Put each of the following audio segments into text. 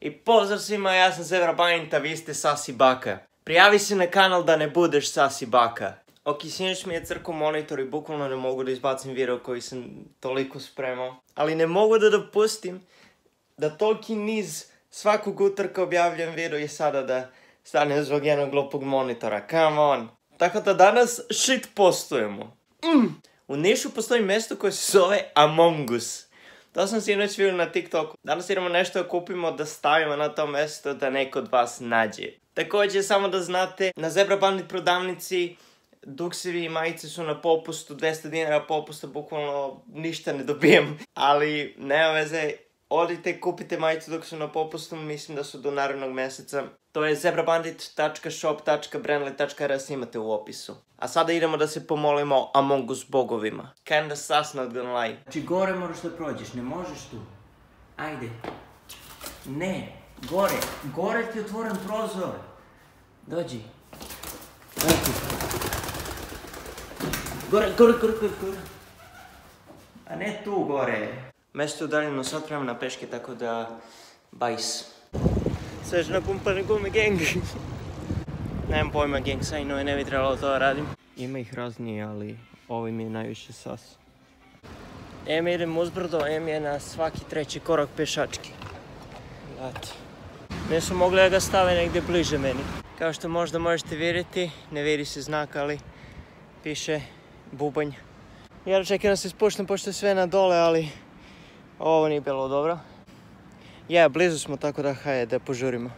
I pozdrav svima, ja sam Zebra Banita, vi ste Sasi Baka. Prijavi se na kanal da ne budeš Sasi Baka. Ok, sinoć mi je crkao monitor i bukvalno ne mogu da izbacim video koji sam toliko spremao. Ali ne mogu da dopustim da toliki niz svakog utorka objavljam video i sada da stanem zbog jednog glupog monitora. Come on. Tako da danas shit postujemo. U Nišu postoji mjesto koje se zove Among Us. To sam sinoć vidio na TikToku. Danas idemo nešto da kupimo da stavimo na to mjesto da neko od vas nađe. Također, samo da znate, na Zebra Bandit prodavnici duksevi i majice su na popustu, 200 dinara popusta, bukvalno ništa ne dobijem. Ali nema veze, odite kupite majice dok su na popustu, mislim da su do narednog mjeseca. To je zebrabandit.shop.brandly.rs, imate u opisu. A sada idemo da se pomolimo Among Us bogovima. Kinda sus, not gonna lie. Znači gore moraš da prođeš, ne možeš tu. Ajde. Ne, gore. Gore ti je otvoren prozor. Dođi. Gore. A ne tu gore. Mesto je udaljeno sat vremena peške, tako da... bajs. Svež napumpane gume, gang. Nemam pojma, gang, sajno ne bi trebalo to da radim. Ima ih razni, ali ovo mi je najviše sas. Em idem uzbrdo, em je na svaki treći korak pešački. Gledajte. Ne su mogli da ga stave negdje bliže meni. Kao što možda možete vidjeti, ne vidi se znak, ali piše bubanj. Ja čekam da se spuštam pošto je sve na dole, ali ovo nije bilo dobro. Blizu smo, tako da hajde da požurimo.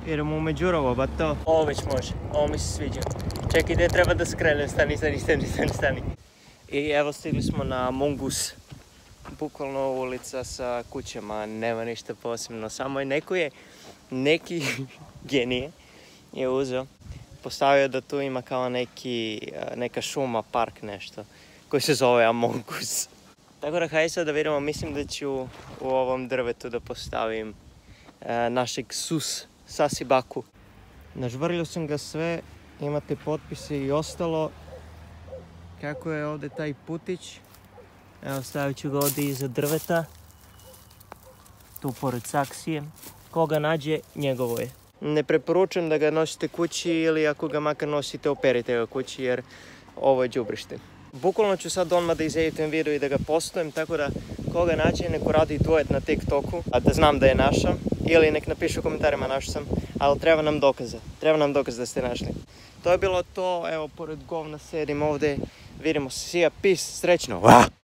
Idemo u Međurovo, ba to. Ovo već može, ovo mi se sviđa. Čekaj, gdje treba da skrenem, stani. I evo stigli smo na Among Us. Bukvalno ulica sa kućama, nema ništa posebno. Samo je neki genije je uzeo, postavio da tu ima kao neka šuma, park nešto, koji se zove Among Us. Tako da hajde sad da vidimo, mislim da ću u ovom drvetu da postavim našeg Sasi Baku. Nažvrljio sam ga sve, imate potpise i ostalo. Kako je ovdje taj putić? Evo, stavit ću ga ovdje iza drveta. Tu pored saksije. Koga nađe, njegovo je. Ne preporučujem da ga nosite kući ili ako ga makar nosite, operite ga kući jer ovo je đubrište. Bukvalno ću sad odmah da izeditujem video i da ga postujem, tako da koga nađe neko radi duet na TikToku, a da znam da je naša, ili nek napišu u komentarima naš sam, ali treba nam dokaza da ste našli. To je bilo to, evo pored govna sedim ovdje, vidimo se, see ya, peace, srećno!